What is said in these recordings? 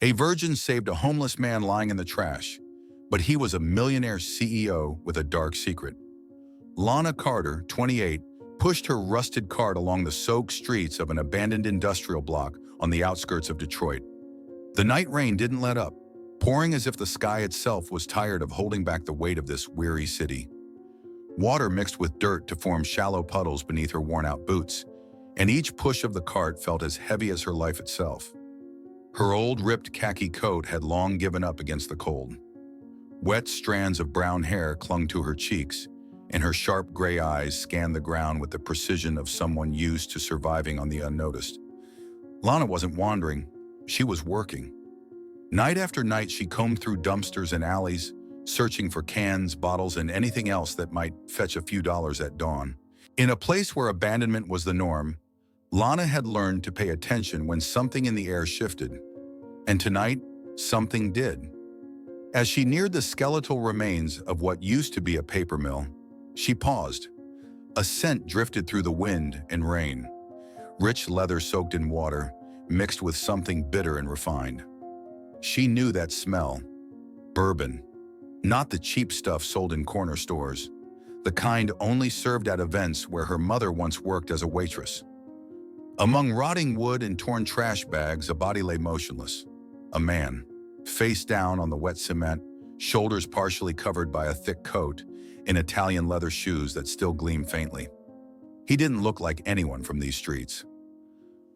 A virgin saved a homeless man lying in the trash, but he was a millionaire CEO with a dark secret. Lana Carter, 28, pushed her rusted cart along the soaked streets of an abandoned industrial block on the outskirts of Detroit. The night rain didn't let up, pouring as if the sky itself was tired of holding back the weight of this weary city. Water mixed with dirt to form shallow puddles beneath her worn-out boots, and each push of the cart felt as heavy as her life itself. Her old ripped khaki coat had long given up against the cold. Wet strands of brown hair clung to her cheeks, and her sharp gray eyes scanned the ground with the precision of someone used to surviving on the unnoticed. Lana wasn't wandering, she was working. Night after night, she combed through dumpsters and alleys, searching for cans, bottles, and anything else that might fetch a few dollars at dawn. In a place where abandonment was the norm, Lana had learned to pay attention when something in the air shifted. And tonight, something did. As she neared the skeletal remains of what used to be a paper mill, she paused. A scent drifted through the wind and rain. Rich leather soaked in water, mixed with something bitter and refined. She knew that smell. Bourbon. Not the cheap stuff sold in corner stores. The kind only served at events where her mother once worked as a waitress. Among rotting wood and torn trash bags, a body lay motionless. A man, face down on the wet cement, shoulders partially covered by a thick coat, in Italian leather shoes that still gleamed faintly. He didn't look like anyone from these streets.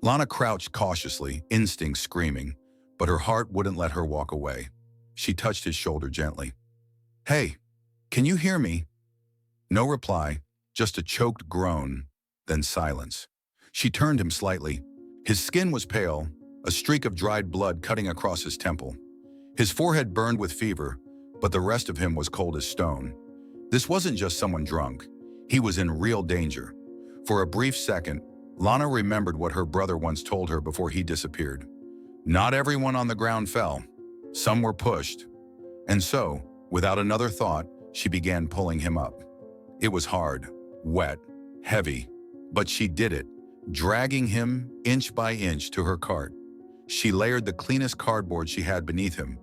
Lana crouched cautiously, instinct screaming, but her heart wouldn't let her walk away. She touched his shoulder gently. "Hey, can you hear me?" No reply, just a choked groan, then silence. She turned him slightly. His skin was pale, a streak of dried blood cutting across his temple. His forehead burned with fever, but the rest of him was cold as stone. This wasn't just someone drunk. He was in real danger. For a brief second, Lana remembered what her brother once told her before he disappeared. Not everyone on the ground fell. Some were pushed. And so, without another thought, she began pulling him up. It was hard, wet, heavy, but she did it, dragging him inch by inch to her cart. She layered the cleanest cardboard she had beneath him,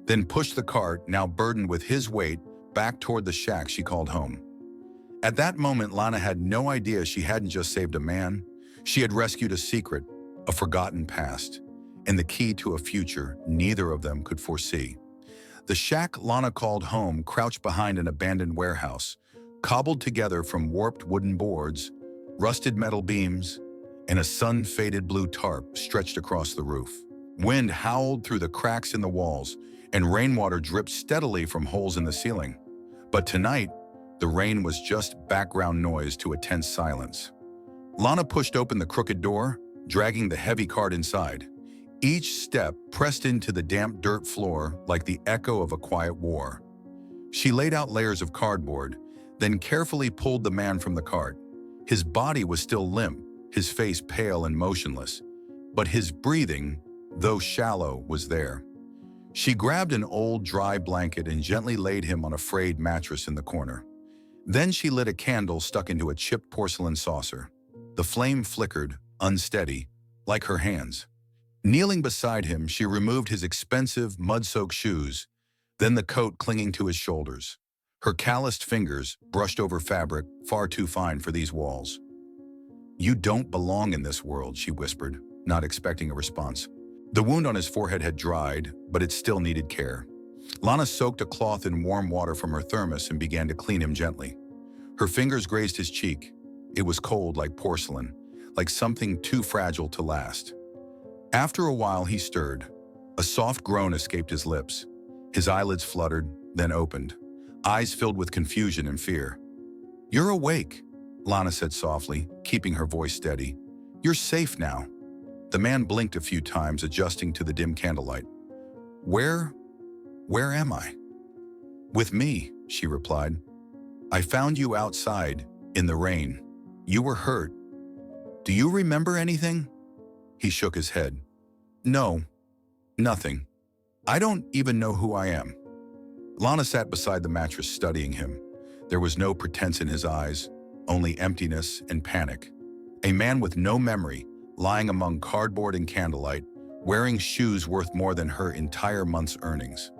then pushed the cart, now burdened with his weight, back toward the shack she called home. At that moment, Lana had no idea she hadn't just saved a man. She had rescued a secret, a forgotten past, and the key to a future neither of them could foresee. The shack Lana called home crouched behind an abandoned warehouse, cobbled together from warped wooden boards, rusted metal beams, and a sun-faded blue tarp stretched across the roof. Wind howled through the cracks in the walls, and rainwater dripped steadily from holes in the ceiling. But tonight, the rain was just background noise to a tense silence. Lana pushed open the crooked door, dragging the heavy cart inside. Each step pressed into the damp dirt floor like the echo of a quiet war. She laid out layers of cardboard, then carefully pulled the man from the cart. His body was still limp, his face pale and motionless, but his breathing, though shallow, was there. She grabbed an old dry blanket and gently laid him on a frayed mattress in the corner. Then she lit a candle stuck into a chipped porcelain saucer. The flame flickered, unsteady, like her hands. Kneeling beside him, she removed his expensive, mud-soaked shoes, then the coat clinging to his shoulders. Her calloused fingers brushed over fabric far too fine for these walls. "You don't belong in this world," she whispered, not expecting a response. The wound on his forehead had dried, but it still needed care. Lana soaked a cloth in warm water from her thermos and began to clean him gently. Her fingers grazed his cheek. It was cold like porcelain, like something too fragile to last. After a while, he stirred. A soft groan escaped his lips. His eyelids fluttered, then opened, eyes filled with confusion and fear. "You're awake," Lana said softly, keeping her voice steady. "You're safe now." The man blinked a few times, adjusting to the dim candlelight. Where am I?" "With me," she replied. "I found you outside, in the rain. You were hurt. Do you remember anything?" He shook his head. "No, nothing. I don't even know who I am." Lana sat beside the mattress studying him. There was no pretense in his eyes, only emptiness and panic. A man with no memory, lying among cardboard and candlelight, wearing shoes worth more than her entire month's earnings.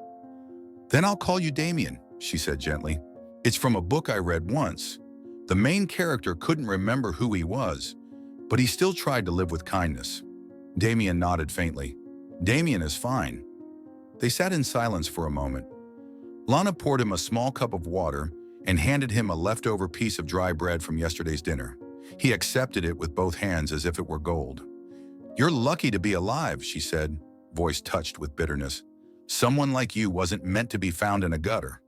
"Then I'll call you Damien," she said gently. "It's from a book I read once. The main character couldn't remember who he was, but he still tried to live with kindness." Damien nodded faintly. "Damien is fine." They sat in silence for a moment. Lana poured him a small cup of water and handed him a leftover piece of dry bread from yesterday's dinner. He accepted it with both hands as if it were gold. "You're lucky to be alive," she said, voice touched with bitterness. "Someone like you wasn't meant to be found in a gutter."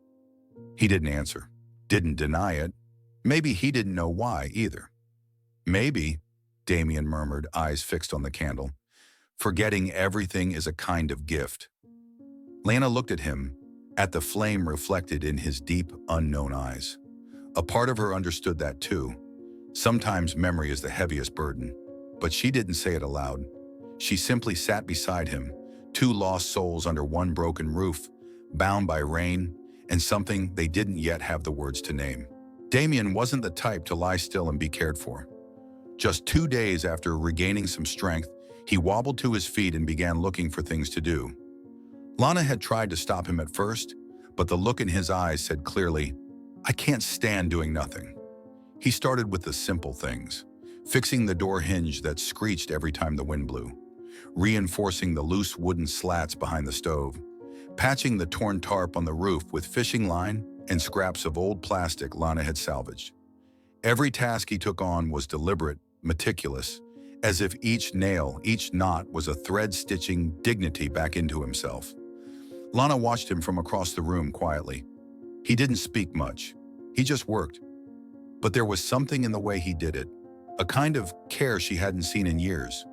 He didn't answer, didn't deny it. Maybe he didn't know why either. "Maybe," Damien murmured, eyes fixed on the candle. "Forgetting everything is a kind of gift." Lana looked at him, at the flame reflected in his deep, unknown eyes. A part of her understood that too. Sometimes memory is the heaviest burden, but she didn't say it aloud. She simply sat beside him, two lost souls under one broken roof, bound by rain and something they didn't yet have the words to name. Damien wasn't the type to lie still and be cared for. Just 2 days after regaining some strength, he wobbled to his feet and began looking for things to do. Lana had tried to stop him at first, but the look in his eyes said clearly, "I can't stand doing nothing." He started with the simple things, fixing the door hinge that screeched every time the wind blew, reinforcing the loose wooden slats behind the stove, patching the torn tarp on the roof with fishing line and scraps of old plastic Lana had salvaged. Every task he took on was deliberate, meticulous, as if each nail, each knot was a thread stitching dignity back into himself. Lana watched him from across the room quietly. He didn't speak much. He just worked. But there was something in the way he did it, a kind of care she hadn't seen in years.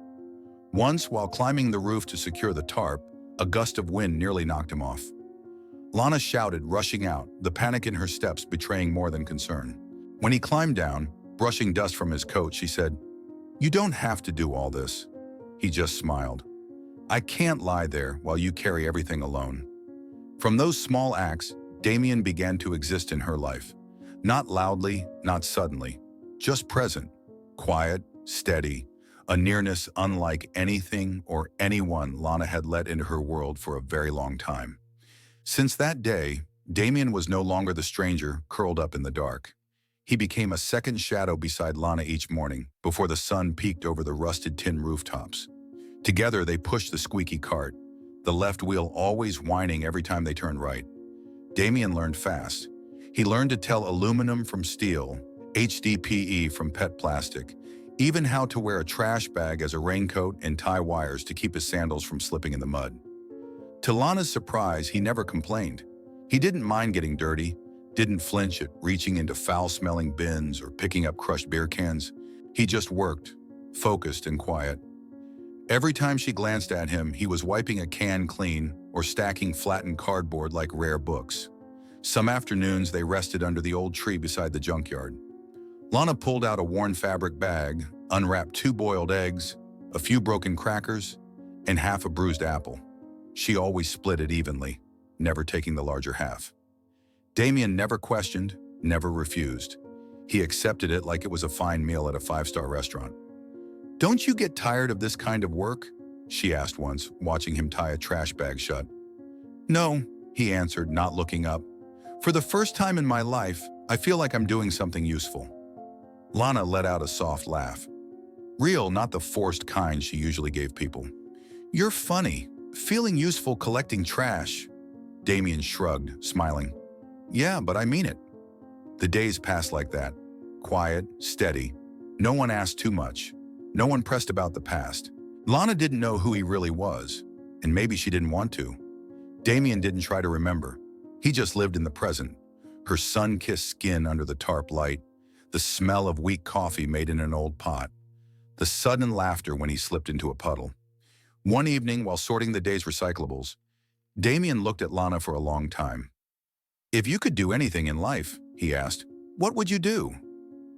Once, while climbing the roof to secure the tarp, a gust of wind nearly knocked him off. Lana shouted, rushing out, the panic in her steps betraying more than concern. When he climbed down, brushing dust from his coat, she said, "You don't have to do all this." He just smiled. "I can't lie there while you carry everything alone." From those small acts, Damien began to exist in her life. Not loudly, not suddenly, just present, quiet, steady, a nearness unlike anything or anyone Lana had let into her world for a very long time. Since that day, Damien was no longer the stranger curled up in the dark. He became a second shadow beside Lana each morning before the sun peeked over the rusted tin rooftops. Together they pushed the squeaky cart, the left wheel always whining every time they turned right. Damien learned fast. He learned to tell aluminum from steel, HDPE from PET plastic, even how to wear a trash bag as a raincoat and tie wires to keep his sandals from slipping in the mud. To Lana's surprise, he never complained. He didn't mind getting dirty, didn't flinch at reaching into foul-smelling bins or picking up crushed beer cans. He just worked, focused and quiet. Every time she glanced at him, he was wiping a can clean or stacking flattened cardboard like rare books. Some afternoons, they rested under the old tree beside the junkyard. Lana pulled out a worn fabric bag, unwrapped 2 boiled eggs, a few broken crackers, and half a bruised apple. She always split it evenly, never taking the larger half. Damien never questioned, never refused. He accepted it like it was a fine meal at a 5-star restaurant. "Don't you get tired of this kind of work?" she asked once, watching him tie a trash bag shut. "No," he answered, not looking up. "For the first time in my life, I feel like I'm doing something useful." Lana let out a soft laugh. Real, not the forced kind she usually gave people. "You're funny. Feeling useful collecting trash." Damien shrugged, smiling. "Yeah, but I mean it." The days passed like that. Quiet, steady. No one asked too much. No one pressed about the past. Lana didn't know who he really was, and maybe she didn't want to. Damien didn't try to remember. He just lived in the present. Her sun-kissed skin under the tarp light, the smell of weak coffee made in an old pot, the sudden laughter when he slipped into a puddle. One evening, while sorting the day's recyclables, Damien looked at Lana for a long time. "If you could do anything in life," he asked, "what would you do?"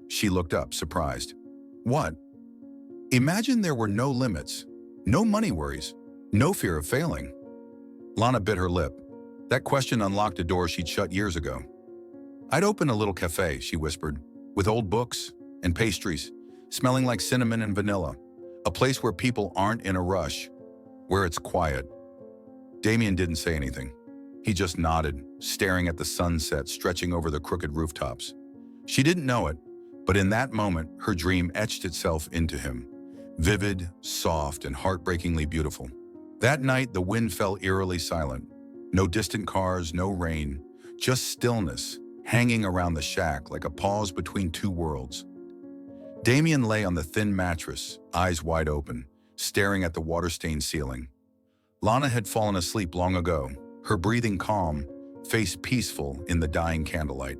She looked up, surprised. "What?" "Imagine there were no limits, no money worries, no fear of failing." Lana bit her lip. That question unlocked a door she'd shut years ago. "I'd open a little cafe," she whispered, "with old books and pastries, smelling like cinnamon and vanilla. A place where people aren't in a rush, where it's quiet. Damien didn't say anything. He just nodded, staring at the sunset stretching over the crooked rooftops. She didn't know it, but in that moment, her dream etched itself into him. Vivid, soft, and heartbreakingly beautiful. That night, the wind fell eerily silent. No distant cars, no rain, just stillness, hanging around the shack like a pause between two worlds. Damien lay on the thin mattress, eyes wide open, staring at the water-stained ceiling. Lana had fallen asleep long ago, her breathing calm, face peaceful in the dying candlelight.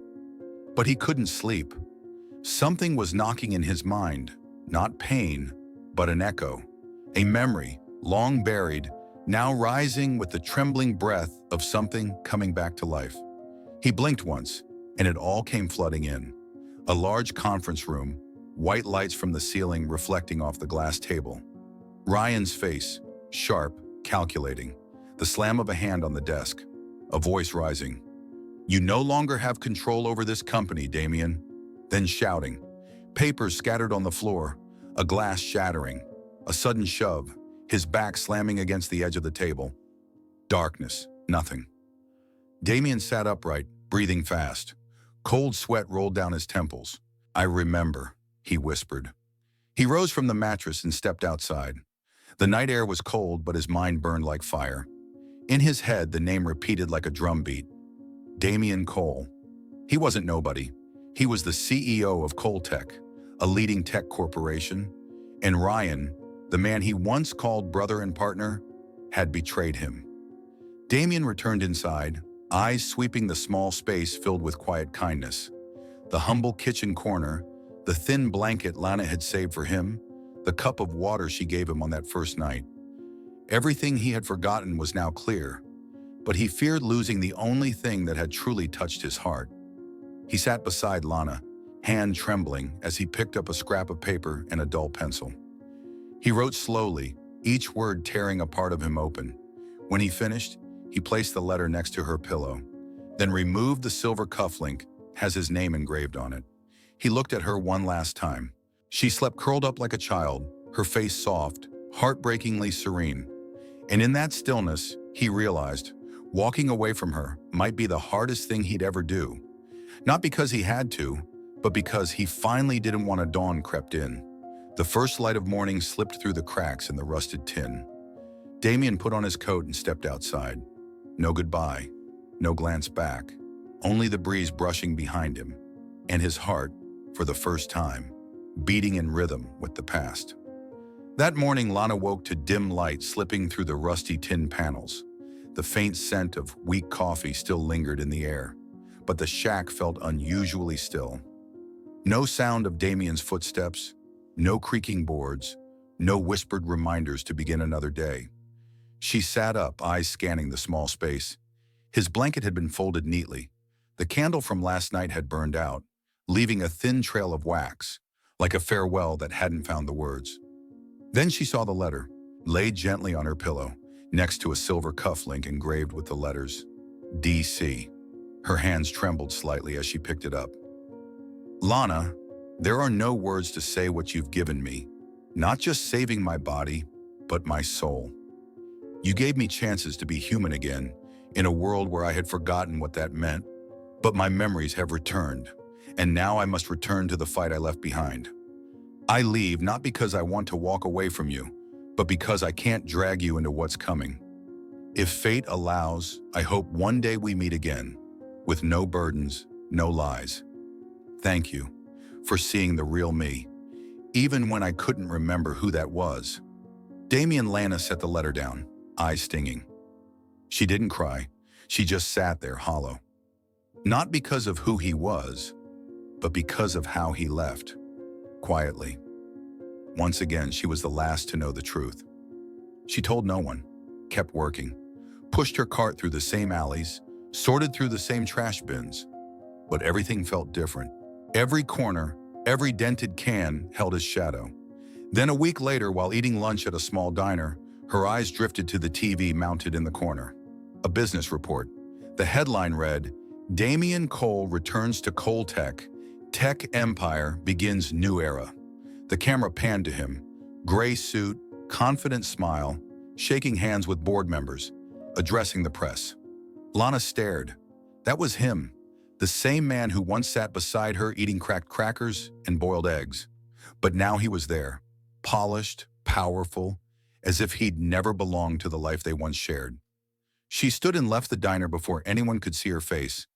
But he couldn't sleep. Something was knocking in his mind, not pain, but an echo, a memory, long buried, now rising with the trembling breath of something coming back to life. He blinked once, and it all came flooding in. A large conference room, white lights from the ceiling reflecting off the glass table. Ryan's face, sharp, calculating, the slam of a hand on the desk, a voice rising. "You no longer have control over this company, Damien." Then shouting. Papers scattered on the floor, a glass shattering, a sudden shove, his back slamming against the edge of the table. Darkness, nothing. Damien sat upright, breathing fast. Cold sweat rolled down his temples. "I remember," he whispered. He rose from the mattress and stepped outside. The night air was cold, but his mind burned like fire. In his head, the name repeated like a drumbeat. Damien Cole. He wasn't nobody. He was the CEO of Coltech, a leading tech corporation, and Ryan, the man he once called brother and partner, had betrayed him. Damien returned inside, eyes sweeping the small space filled with quiet kindness. The humble kitchen corner, the thin blanket Lana had saved for him, the cup of water she gave him on that first night. Everything he had forgotten was now clear, but he feared losing the only thing that had truly touched his heart. He sat beside Lana, hand trembling as he picked up a scrap of paper and a dull pencil. He wrote slowly, each word tearing a part of him open. When he finished, he placed the letter next to her pillow, then removed the silver cufflink, has his name engraved on it. He looked at her one last time. She slept curled up like a child, her face soft, heartbreakingly serene. And in that stillness, he realized, walking away from her might be the hardest thing he'd ever do. Not because he had to, but because he finally didn't want a dawn crept in. The first light of morning slipped through the cracks in the rusted tin. Damien put on his coat and stepped outside. No goodbye, no glance back, only the breeze brushing behind him, and his heart, for the first time, beating in rhythm with the past. That morning, Lana woke to dim light slipping through the rusty tin panels. The faint scent of weak coffee still lingered in the air, but the shack felt unusually still. No sound of Damien's footsteps, no creaking boards, no whispered reminders to begin another day. She sat up, eyes scanning the small space. His blanket had been folded neatly. The candle from last night had burned out, leaving a thin trail of wax, like a farewell that hadn't found the words. Then she saw the letter, laid gently on her pillow, next to a silver cufflink engraved with the letters DC. Her hands trembled slightly as she picked it up. "Lana, there are no words to say what you've given me, not just saving my body, but my soul. You gave me chances to be human again, in a world where I had forgotten what that meant, but my memories have returned, and now I must return to the fight I left behind. I leave not because I want to walk away from you, but because I can't drag you into what's coming. If fate allows, I hope one day we meet again, with no burdens, no lies. Thank you for seeing the real me, even when I couldn't remember who that was." Damien Lana set the letter down, eyes stinging. She didn't cry, she just sat there hollow. Not because of who he was, but because of how he left, quietly. Once again, she was the last to know the truth. She told no one, kept working, pushed her cart through the same alleys, sorted through the same trash bins, but everything felt different. Every corner, every dented can held his shadow. Then a week later, while eating lunch at a small diner, her eyes drifted to the TV mounted in the corner. A business report. The headline read, "Damien Cole returns to Coltech. Tech empire begins new era." The camera panned to him. Gray suit, confident smile, shaking hands with board members, addressing the press. Lana stared. That was him, the same man who once sat beside her eating cracked crackers and boiled eggs. But now he was there, polished, powerful, as if he'd never belonged to the life they once shared. She stood and left the diner before anyone could see her face,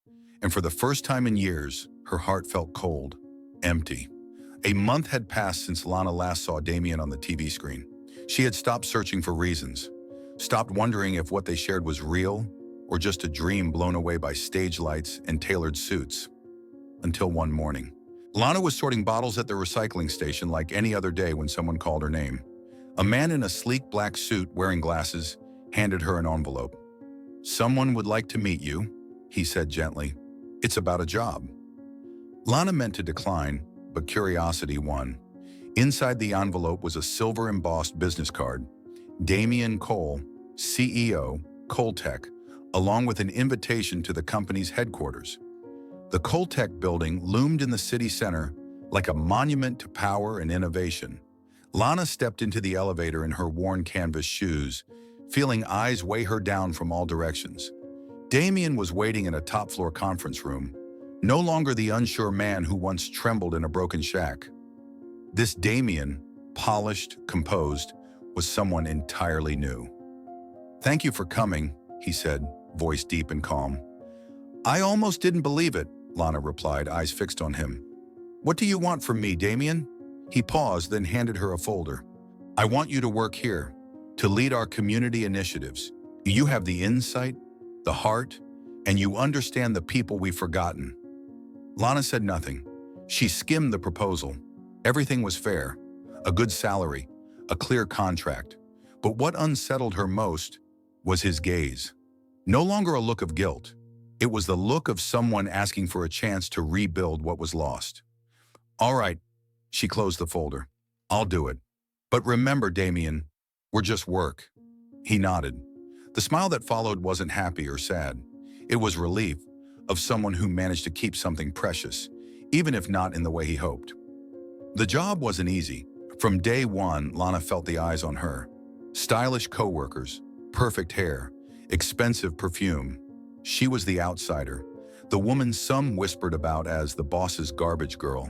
and for the first time in years, her heart felt cold, empty. A month had passed since Lana last saw Damien on the TV screen. She had stopped searching for reasons, stopped wondering if what they shared was real or just a dream blown away by stage lights and tailored suits. Until one morning. Lana was sorting bottles at the recycling station like any other day when someone called her name. A man in a sleek black suit wearing glasses handed her an envelope. "Someone would like to meet you," he said gently. "It's about a job." Lana meant to decline, but curiosity won. Inside the envelope was a silver-embossed business card. Damien Cole, CEO, Coltech, along with an invitation to the company's headquarters. The Coltech building loomed in the city center like a monument to power and innovation. Lana stepped into the elevator in her worn canvas shoes, feeling eyes weigh her down from all directions. Damien was waiting in a top-floor conference room, no longer the unsure man who once trembled in a broken shack. This Damien, polished, composed, was someone entirely new. "Thank you for coming," he said, voice deep and calm. "I almost didn't believe it," Lana replied, eyes fixed on him. "What do you want from me, Damien?" He paused, then handed her a folder. "I want you to work here, to lead our community initiatives. You have the insight, the heart, and you understand the people we've forgotten." Lana said nothing. She skimmed the proposal. Everything was fair, a good salary, a clear contract. But what unsettled her most was his gaze. No longer a look of guilt. It was the look of someone asking for a chance to rebuild what was lost. "All right," she closed the folder. "I'll do it. But remember, Damien, we're just work." He nodded. The smile that followed wasn't happy or sad. It was relief of someone who managed to keep something precious, even if not in the way he hoped. The job wasn't easy. From day one, Lana felt the eyes on her. Stylish coworkers, perfect hair, expensive perfume. She was the outsider, the woman some whispered about as the boss's garbage girl.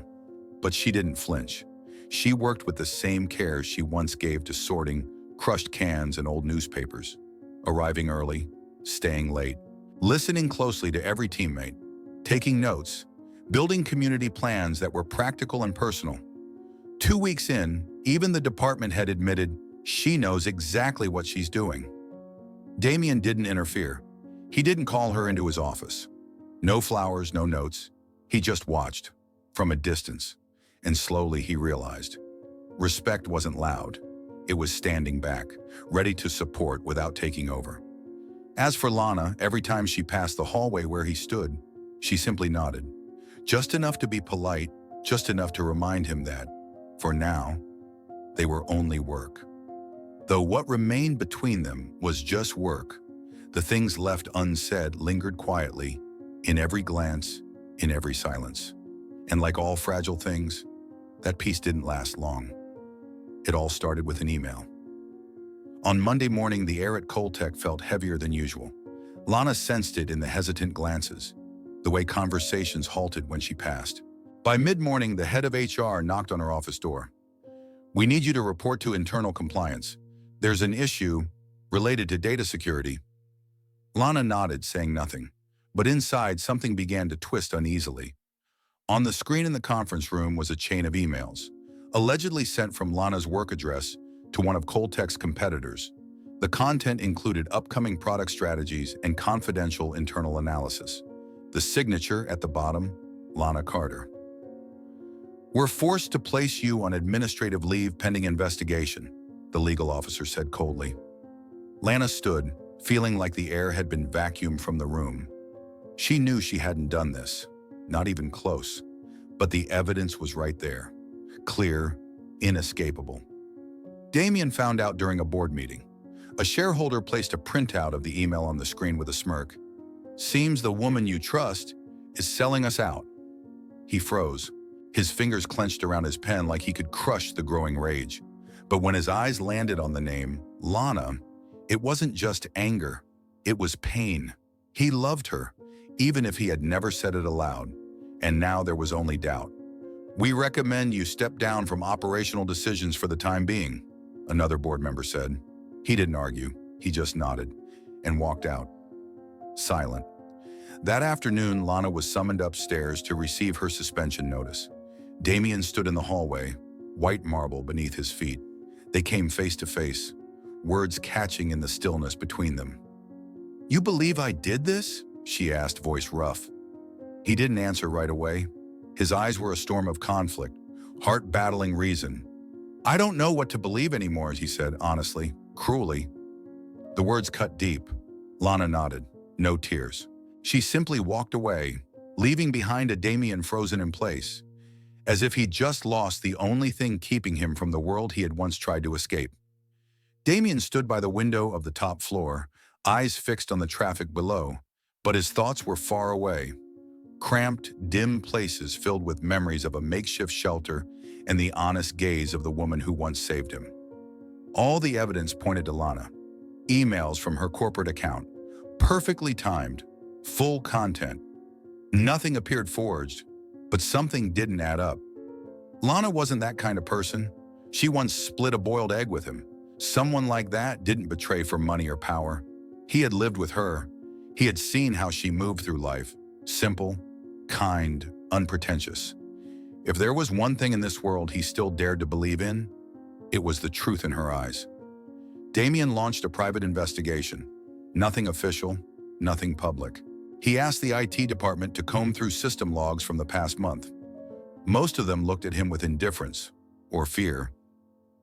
But she didn't flinch. She worked with the same care she once gave to sorting crushed cans and old newspapers, arriving early, staying late, listening closely to every teammate, taking notes, building community plans that were practical and personal. 2 weeks in, even the department head admitted she knows exactly what she's doing. Damien didn't interfere. He didn't call her into his office. No flowers, no notes. He just watched, from a distance, and slowly he realized. Respect wasn't loud. It was standing back, ready to support without taking over. As for Lana, every time she passed the hallway where he stood, she simply nodded. Just enough to be polite, just enough to remind him that, for now, they were only work. Though what remained between them was just work, the things left unsaid lingered quietly, in every glance, in every silence. And like all fragile things, that peace didn't last long. It all started with an email. On Monday morning, the air at Coltech felt heavier than usual. Lana sensed it in the hesitant glances, the way conversations halted when she passed. By mid-morning, the head of HR knocked on her office door. "We need you to report to internal compliance. There's an issue related to data security." Lana nodded, saying nothing, but inside something began to twist uneasily. On the screen in the conference room was a chain of emails, allegedly sent from Lana's work address to one of Coltech's competitors. The content included upcoming product strategies and confidential internal analysis. The signature at the bottom, Lana Carter. "We're forced to place you on administrative leave pending investigation," the legal officer said coldly. Lana stood, feeling like the air had been vacuumed from the room. She knew she hadn't done this, not even close, but the evidence was right there, clear, inescapable. Damien found out during a board meeting. A shareholder placed a printout of the email on the screen with a smirk. "Seems the woman you trust is selling us out." He froze, his fingers clenched around his pen like he could crush the growing rage. But when his eyes landed on the name, Lana, It wasn't just anger, it was pain. He loved her, even if he had never said it aloud, and now there was only doubt. "We recommend you step down from operational decisions for the time being," another board member said. He didn't argue, he just nodded and walked out, silent. That afternoon, Lana was summoned upstairs to receive her suspension notice. Damien stood in the hallway, white marble beneath his feet. They came face to face, words catching in the stillness between them. "You believe I did this?" she asked, voice rough. He didn't answer right away. His eyes were a storm of conflict, heart battling reason. "I don't know what to believe anymore," he said, honestly, cruelly. The words cut deep. Lana nodded, no tears. She simply walked away, leaving behind a Damien frozen in place, as if he'd just lost the only thing keeping him from the world he had once tried to escape. Damien stood by the window of the top floor, eyes fixed on the traffic below, but his thoughts were far away. Cramped, dim places filled with memories of a makeshift shelter and the honest gaze of the woman who once saved him. All the evidence pointed to Lana. Emails from her corporate account, perfectly timed, full content. Nothing appeared forged, but something didn't add up. Lana wasn't that kind of person. She once split a boiled egg with him. Someone like that didn't betray for money or power. He had lived with her. He had seen how she moved through life, simple, kind, unpretentious. If there was one thing in this world he still dared to believe in, it was the truth in her eyes. Damien launched a private investigation. Nothing official, nothing public. He asked the IT department to comb through system logs from the past month. Most of them looked at him with indifference or fear,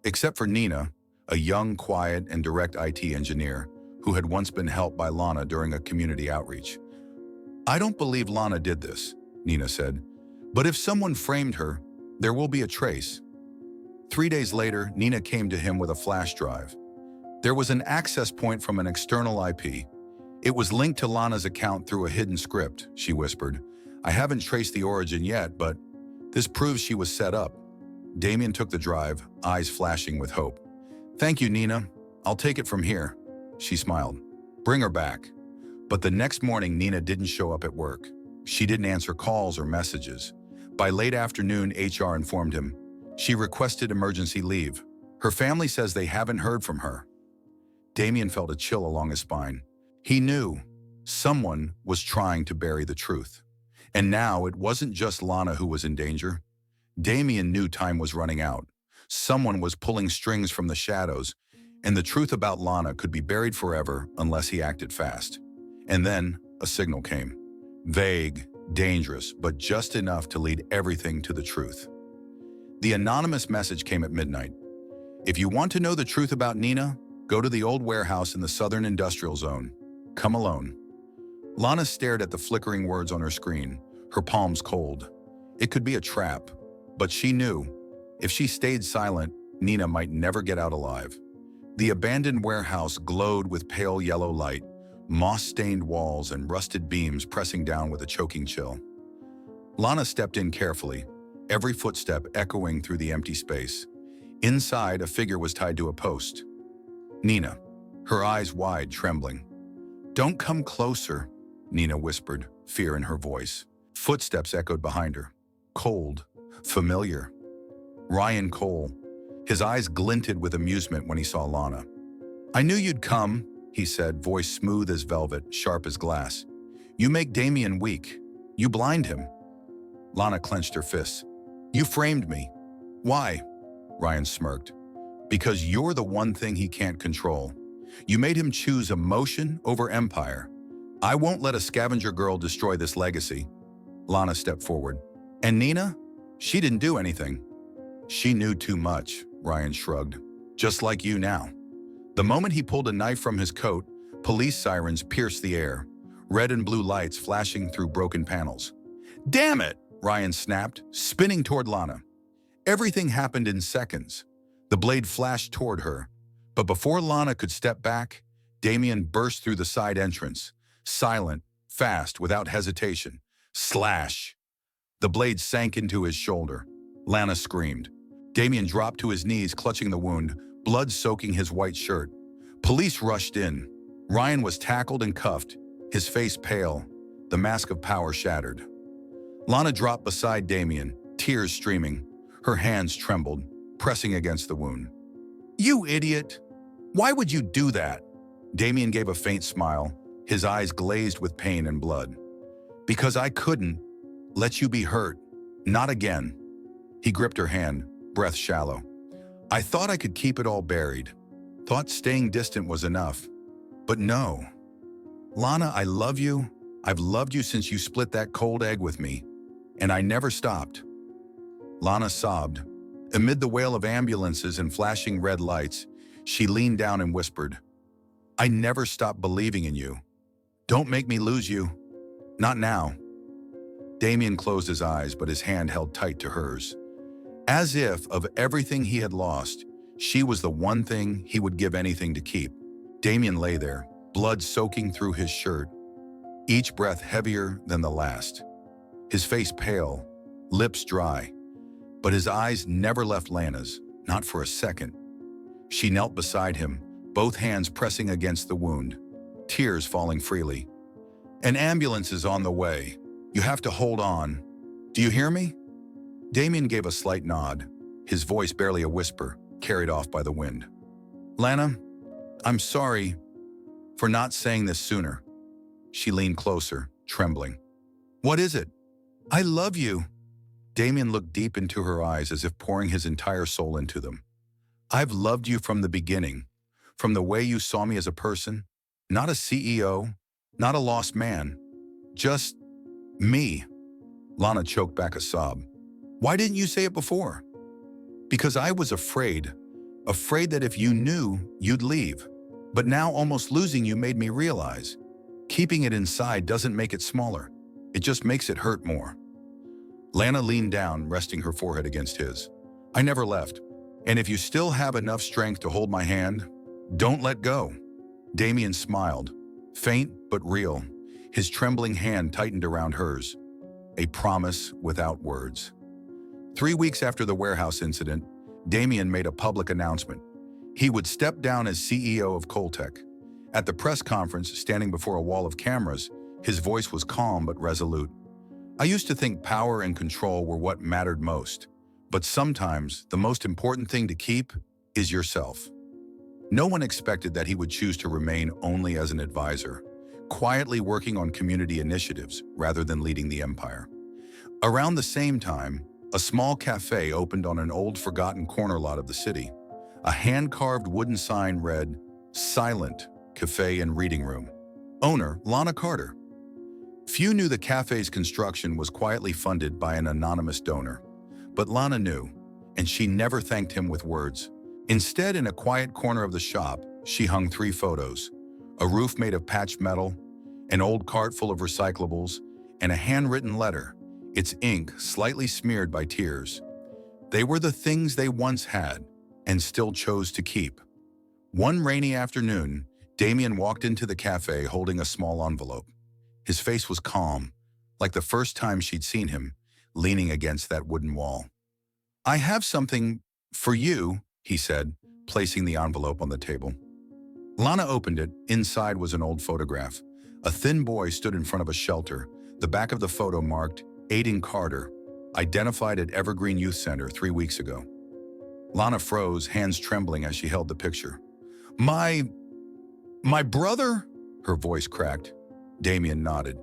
except for Nina, a young, quiet, and direct IT engineer who had once been helped by Lana during a community outreach. "I don't believe Lana did this," Nina said, "but if someone framed her, there will be a trace." 3 days later, Nina came to him with a flash drive. There was an access point from an external IP. "It was linked to Lana's account through a hidden script," she whispered. "I haven't traced the origin yet, but this proves she was set up." Damien took the drive, eyes flashing with hope. "Thank you, Nina. I'll take it from here." She smiled. "Bring her back." But the next morning, Nina didn't show up at work. She didn't answer calls or messages. By late afternoon, HR informed him. She requested emergency leave. Her family says they haven't heard from her. Damien felt a chill along his spine. He knew someone was trying to bury the truth. And now it wasn't just Lana who was in danger. Damien knew time was running out. Someone was pulling strings from the shadows, and the truth about Lana could be buried forever unless he acted fast. And then a signal came. Vague, dangerous, but just enough to lead everything to the truth. The anonymous message came at midnight. "If you want to know the truth about Nina, go to the old warehouse in the southern industrial zone. Come alone." Lana stared at the flickering words on her screen, her palms cold. It could be a trap, but she knew if she stayed silent, Nina might never get out alive. The abandoned warehouse glowed with pale yellow light, moss-stained walls and rusted beams pressing down with a choking chill. Lana stepped in carefully, every footstep echoing through the empty space. Inside, a figure was tied to a post. Nina, her eyes wide, trembling. "Don't come closer," Nina whispered, fear in her voice. Footsteps echoed behind her. Cold, familiar. Ryan Cole. His eyes glinted with amusement when he saw Lana. "I knew you'd come," he said, voice smooth as velvet, sharp as glass. "You make Damien weak. You blind him." Lana clenched her fists. "You framed me." "Why?" Ryan smirked. "Because you're the one thing he can't control. You made him choose emotion over empire. I won't let a scavenger girl destroy this legacy." Lana stepped forward. "And Nina? She didn't do anything." "She knew too much," Ryan shrugged. "Just like you now." The moment he pulled a knife from his coat, police sirens pierced the air, red and blue lights flashing through broken panels. "Damn it!" Ryan snapped, spinning toward Lana. Everything happened in seconds. The blade flashed toward her, but before Lana could step back, Damien burst through the side entrance, silent, fast, without hesitation. Slash! The blade sank into his shoulder. Lana screamed. Damien dropped to his knees, clutching the wound, blood soaking his white shirt. Police rushed in. Ryan was tackled and cuffed, his face pale, the mask of power shattered. Lana dropped beside Damien, tears streaming. Her hands trembled, pressing against the wound. "You idiot! Why would you do that?" Damien gave a faint smile, his eyes glazed with pain and blood. "Because I couldn't let you be hurt. Not again." He gripped her hand, breath shallow. "I thought I could keep it all buried. Thought staying distant was enough. But no. Lana, I love you. I've loved you since you split that cold egg with me. And I never stopped." Lana sobbed. Amid the wail of ambulances and flashing red lights, she leaned down and whispered, "I never stopped believing in you. Don't make me lose you. Not now." Damien closed his eyes, but his hand held tight to hers. As if, of everything he had lost, she was the one thing he would give anything to keep. Damien lay there, blood soaking through his shirt, each breath heavier than the last. His face pale, lips dry, but his eyes never left Lana's, not for a second. She knelt beside him, both hands pressing against the wound, tears falling freely. "An ambulance is on the way. You have to hold on. Do you hear me?" Damien gave a slight nod, his voice barely a whisper, carried off by the wind. "Lana, I'm sorry for not saying this sooner." She leaned closer, trembling. "What is it?" "I love you." Damien looked deep into her eyes as if pouring his entire soul into them. "I've loved you from the beginning, from the way you saw me as a person, not a CEO, not a lost man, just me." Lana choked back a sob. "Why didn't you say it before?" "Because I was afraid that if you knew, you'd leave. But now almost losing you made me realize, keeping it inside doesn't make it smaller. It just makes it hurt more." Lana leaned down, resting her forehead against his. "I never left. And if you still have enough strength to hold my hand, don't let go." Damien smiled, faint but real. His trembling hand tightened around hers. A promise without words. 3 weeks after the warehouse incident, Damien made a public announcement. He would step down as CEO of Coltech. At the press conference, standing before a wall of cameras, his voice was calm but resolute. "I used to think power and control were what mattered most. But sometimes, the most important thing to keep is yourself." No one expected that he would choose to remain only as an advisor, quietly working on community initiatives rather than leading the empire. Around the same time, a small cafe opened on an old forgotten corner lot of the city. A hand-carved wooden sign read, "Silent Cafe and Reading Room." Owner, Lana Carter. Few knew the cafe's construction was quietly funded by an anonymous donor. But Lana knew, and she never thanked him with words. Instead, in a quiet corner of the shop, she hung 3 photos: a roof made of patched metal, an old cart full of recyclables, and a handwritten letter, its ink slightly smeared by tears. They were the things they once had, and still chose to keep. One rainy afternoon, Damien walked into the cafe holding a small envelope. His face was calm, like the first time she'd seen him, leaning against that wooden wall. "I have something for you," he said, placing the envelope on the table. Lana opened it. Inside was an old photograph. A thin boy stood in front of a shelter, the back of the photo marked, "Aiden Carter, identified at Evergreen Youth Center 3 weeks ago." Lana froze, hands trembling as she held the picture. My brother?" Her voice cracked. Damien nodded.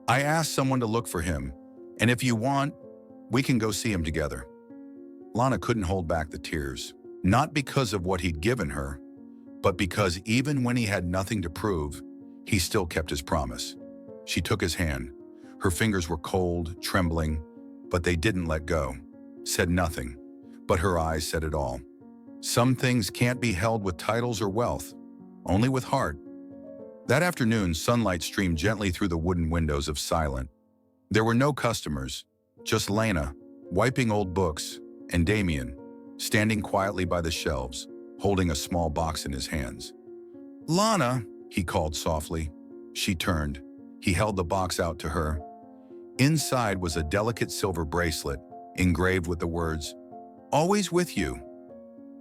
"I asked someone to look for him, and if you want, we can go see him together." Lana couldn't hold back the tears, not because of what he'd given her, but because even when he had nothing to prove, he still kept his promise. She took his hand. Her fingers were cold, trembling, but they didn't let go. Said nothing, but her eyes said it all. Some things can't be held with titles or wealth, only with heart. That afternoon, sunlight streamed gently through the wooden windows of Silent. There were no customers, just Lana, wiping old books, and Damien, standing quietly by the shelves, holding a small box in his hands. "Lana," he called softly. She turned. He held the box out to her. Inside was a delicate silver bracelet, engraved with the words, "Always with you."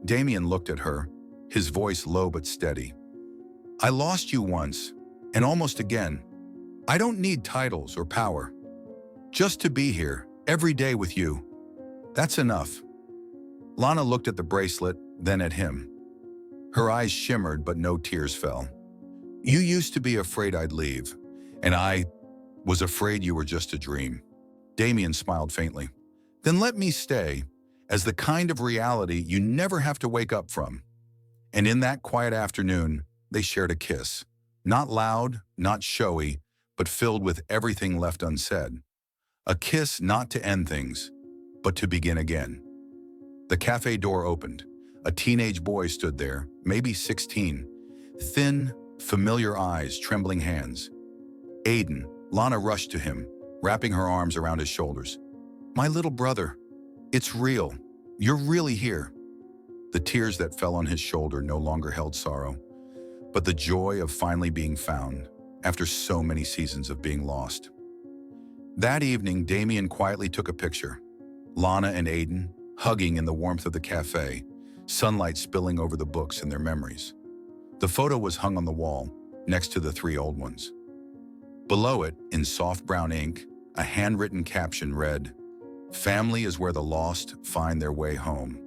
Damien looked at her, his voice low but steady. I lost you once, and almost again. I don't need titles or power. Just to be here, every day with you. That's enough. Lana looked at the bracelet, then at him. Her eyes shimmered, but no tears fell. You used to be afraid I'd leave, and I was afraid you were just a dream. Damien smiled faintly. Then let me stay, as the kind of reality you never have to wake up from. And in that quiet afternoon, they shared a kiss. Not loud, not showy, but filled with everything left unsaid. A kiss not to end things, but to begin again. The cafe door opened. A teenage boy stood there, maybe 16. Thin, familiar eyes, trembling hands. Aiden. Lana rushed to him, wrapping her arms around his shoulders. My little brother. It's real. You're really here. The tears that fell on his shoulder no longer held sorrow, but the joy of finally being found after so many seasons of being lost. That evening, Damien quietly took a picture. Lana and Aiden, hugging in the warmth of the cafe, sunlight spilling over the books and their memories. The photo was hung on the wall, next to the 3 old ones. Below it, in soft brown ink, a handwritten caption read, "Family is where the lost find their way home."